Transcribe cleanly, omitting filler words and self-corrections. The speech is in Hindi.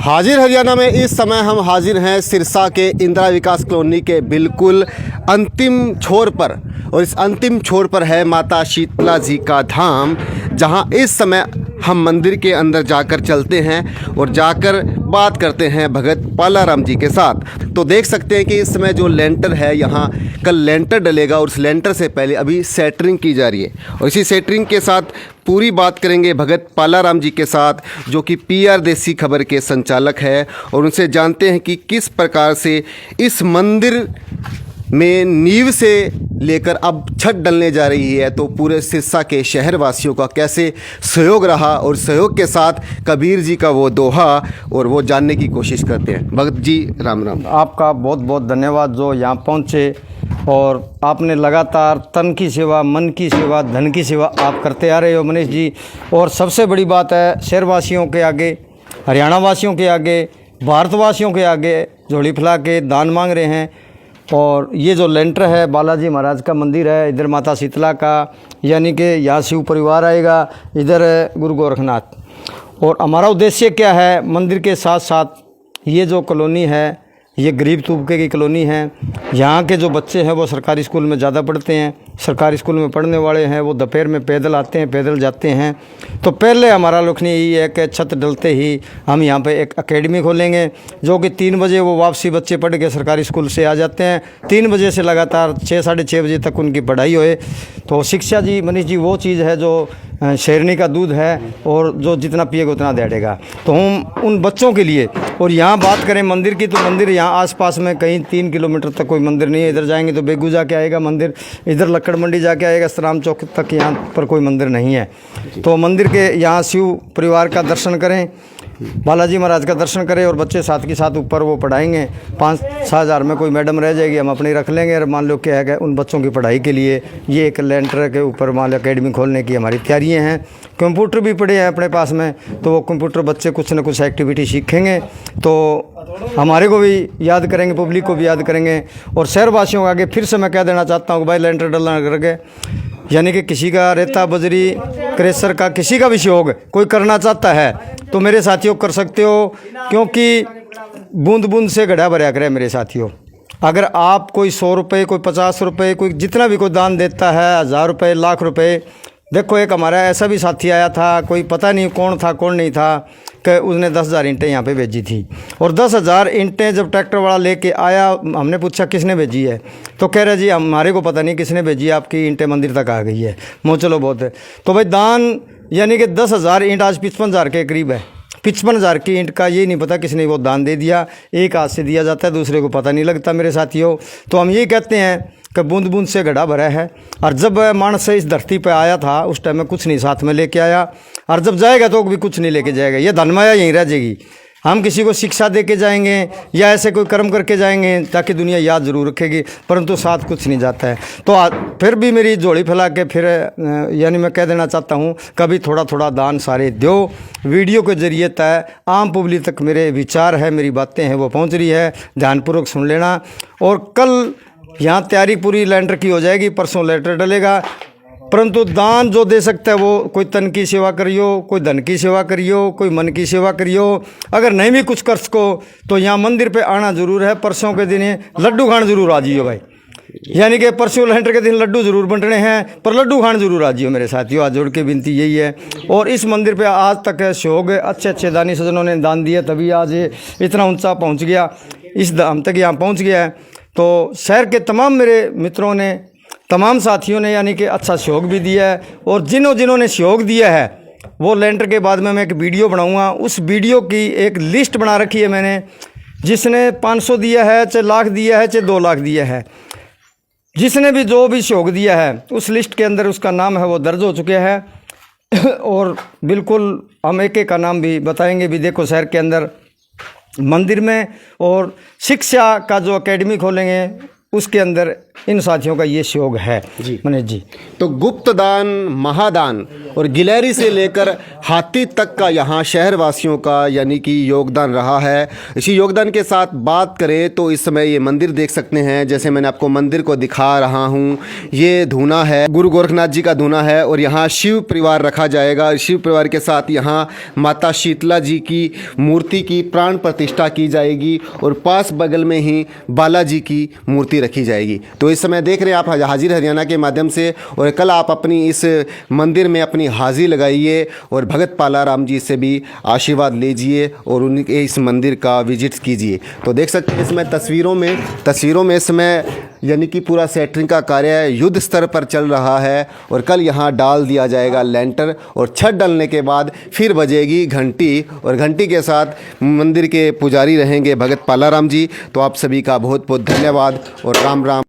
हाजिर हरियाणा में इस समय हम हाजिर हैं सिरसा के इंदिरा विकास कॉलोनी के बिल्कुल अंतिम छोर पर। और इस अंतिम छोर पर है माता शीतला जी का धाम, जहां इस समय हम मंदिर के अंदर जाकर चलते हैं और जाकर बात करते हैं भगत पालाराम जी के साथ। तो देख सकते हैं कि इस समय जो लेंटर है, यहाँ कल लेंटर डलेगा और उस लेंटर से पहले अभी सेटरिंग की जा रही है। और इसी सेटरिंग के साथ पूरी बात करेंगे भगत पालाराम जी के साथ, जो कि PR देसी खबर के संचालक है, और उनसे जानते हैं कि किस प्रकार से इस मंदिर में नींव से लेकर अब छत डलने जा रही है, तो पूरे सिरसा के शहर वासियों का कैसे सहयोग रहा, और सहयोग के साथ कबीर जी का वो दोहा और वो जानने की कोशिश करते हैं। भगत जी राम राम। आपका बहुत बहुत धन्यवाद जो यहाँ पहुँचे, और आपने लगातार तन की सेवा, मन की सेवा, धन की सेवा आप करते आ रहे हो मनीष जी। और सबसे बड़ी बात है, शहरवासियों के आगे, हरियाणा वासियों के आगे, भारतवासियों के आगे झोली फैला के दान मांग रहे हैं। और ये जो लेंटर है, बालाजी महाराज का मंदिर है, इधर माता शीतला का, यानी कि यहाँ शिव परिवार आएगा, इधर गुरु गोरखनाथ। और हमारा उद्देश्य क्या है, मंदिर के साथ साथ ये जो कॉलोनी है, ये गरीब तबके की कॉलोनी है। यहाँ के जो बच्चे हैं वो सरकारी स्कूल में ज़्यादा पढ़ते हैं, सरकारी स्कूल में पढ़ने वाले हैं, वो दोपहर में पैदल आते हैं, पैदल जाते हैं। तो पहले हमारा लक्ष्य यही है कि छत डलते ही हम यहाँ पे एक एकेडमी खोलेंगे, जो कि 3 बजे वो वापसी बच्चे पढ़ के सरकारी स्कूल से आ जाते हैं। 3 बजे से लगातार 6 साढ़े 6 बजे तक उनकी पढ़ाई होए। तो शिक्षा जी, मनीष जी, वो चीज़ है जो शेरनी का दूध है, और जो जितना पिएगा उतना दौड़ेगा। तो हम उन बच्चों के लिए, और यहाँ बात करें मंदिर की, तो मंदिर यहाँ आसपास में कहीं 3 किलोमीटर तक कोई मंदिर नहीं है। इधर जाएंगे तो बेगू जाके आएगा मंदिर, इधर लक्कड़ मंडी जाके आएगा, सराम चौक तक यहाँ पर कोई मंदिर नहीं है। तो मंदिर के यहाँ शिव परिवार का दर्शन करें, बालाजी महाराज का दर्शन करें, और बच्चे साथ के साथ ऊपर वो पढ़ाएंगे। 5-6 हज़ार में कोई मैडम रह जाएगी, हम अपनी रख लेंगे। और मान लो क्या है कि उन बच्चों की पढ़ाई के लिए ये एक लेंटर के ऊपर मान लो अकेडमी खोलने की हमारी तैयारियाँ हैं। कंप्यूटर भी पड़े हैं अपने पास में, तो वो कंप्यूटर बच्चे कुछ ना कुछ एक्टिविटी सीखेंगे, तो हमारे को भी याद करेंगे, पब्लिक को भी याद करेंगे। और शहरवासियों को आगे फिर से मैं कह देना चाहता हूँ कि भाई लेंटर डलना करके, यानी कि किसी का रेता बजरी क्रेशर का किसी का भी सहयोग कोई करना चाहता है तो मेरे साथियों कर सकते हो, क्योंकि बूंद बूंद से गड्ढा भरा करे मेरे साथियों। अगर आप कोई 100 रुपये, कोई 50 रुपये, कोई जितना भी कोई दान देता है, 1000 रुपये, लाख रुपये। देखो एक हमारा ऐसा भी साथी आया था, कोई पता नहीं कौन था कौन नहीं था, कि उसने 10,000 ईंटें यहाँ पे भेजी थी। और 10,000 ईंटें जब ट्रैक्टर वाला लेके आया, हमने पूछा किसने भेजी है, तो कह रहे जी हमारे को पता नहीं किसने भेजी है, आपकी ईंटें मंदिर तक आ गई है। मो चलो बहुत है। तो भाई दान, यानी कि 10,000 ईंट आज 55,000 के करीब है। 55,000 की ईंट का ये नहीं पता किसने वो दान दे दिया। एक हाथ से दिया जाता है, दूसरे को पता नहीं लगता मेरे साथियों। तो हम ये कहते हैं कि बूंद बूंद से गड्ढा भरा है। और जब मानस इस धरती पे आया था, उस टाइम में कुछ नहीं साथ में लेके आया, और जब जाएगा तो भी कुछ नहीं लेके जाएगा। ये धनमाया यहीं रह जाएगी। हम किसी को शिक्षा दे के जाएंगे या ऐसे कोई कर्म करके जाएंगे ताकि दुनिया याद ज़रूर रखेगी, परंतु साथ कुछ नहीं जाता है। तो फिर भी मेरी झोली फैला के फिर यानी मैं कह देना चाहता हूँ, कभी थोड़ा थोड़ा दान सारे दो। वीडियो के जरिए तय आम पब्लिक तक मेरे विचार है, मेरी बातें हैं वो पहुँच रही है, ध्यानपूर्वक सुन लेना। और कल यहाँ तैयारी पूरी लेंटर की हो जाएगी, परसों लेंटर डलेगा। परंतु दान जो दे सकता है वो, कोई तन की सेवा करियो, कोई धन की सेवा करियो, कोई मन की सेवा करियो। अगर नहीं भी कुछ कर सको तो यहाँ मंदिर पे आना जरूर है। परसों के दिन लड्डू खान जरूर आ जाइयो भाई, यानी कि परसों लेंटर के दिन लड्डू जरूर बंटने हैं, पर लड्डू खान जरूर आ जाइयो मेरे साथियों। आज जोड़ के विनती यही है। और इस मंदिर पे आज तक सहयोग अच्छे अच्छे दानी सज्जनों ने दान दिए, तभी आज ये इतना ऊंचा पहुंच गया, इस दाम तक यहाँ पहुंच गया है। तो शहर के तमाम मेरे मित्रों ने, तमाम साथियों ने यानी कि अच्छा सहयोग भी दिया है। और जिन्होंने सहयोग दिया है वो लेंटर के बाद में मैं एक वीडियो बनाऊंगा। उस वीडियो की एक लिस्ट बना रखी है मैंने, जिसने 500 दिया है, चाहे लाख दिया है, चाहे 2 लाख दिया है, जिसने भी जो भी सहयोग दिया है उस लिस्ट के अंदर उसका नाम है वो दर्ज हो चुका है। और बिल्कुल हम एक एक का नाम भी बताएंगे भी। देखो शहर के अंदर मंदिर में और शिक्षा का जो एकेडमी खोलेंगे उसके अंदर इन साथियों का ये सहयोग है जी। मनीष जी। तो गुप्त दान, महादान और गिलहरी से लेकर हाथी तक का यहाँ शहरवासियों का यानी कि योगदान रहा है। इसी योगदान के साथ बात करें तो इस समय ये मंदिर देख सकते हैं, जैसे मैंने आपको मंदिर को दिखा रहा हूँ, ये धूना है, गुरु गोरखनाथ जी का धूना है और यहाँ शिव परिवार रखा जाएगा। शिव परिवार के साथ यहाँ माता शीतला जी की मूर्ति की प्राण प्रतिष्ठा की जाएगी और पास बगल में ही बालाजी की मूर्ति रखी जाएगी। तो इस समय देख रहे हैं आप हाजिर हरियाणा के माध्यम से, और कल आप अपनी इस मंदिर में अपनी हाजिरी लगाइए और भगत पालाराम जी से भी आशीर्वाद लीजिए और उनके इस मंदिर का विजिट कीजिए। तो देख सकते हैं इसमें तस्वीरों में इस समय यानी कि पूरा सेंटरिंग का कार्य युद्ध स्तर पर चल रहा है और कल यहाँ डाल दिया जाएगा लेंटर और छत डालने के बाद फिर बजेगी घंटी और घंटी के साथ मंदिर के पुजारी रहेंगे भगत पालाराम जी। तो आप सभी का बहुत बहुत धन्यवाद और राम राम।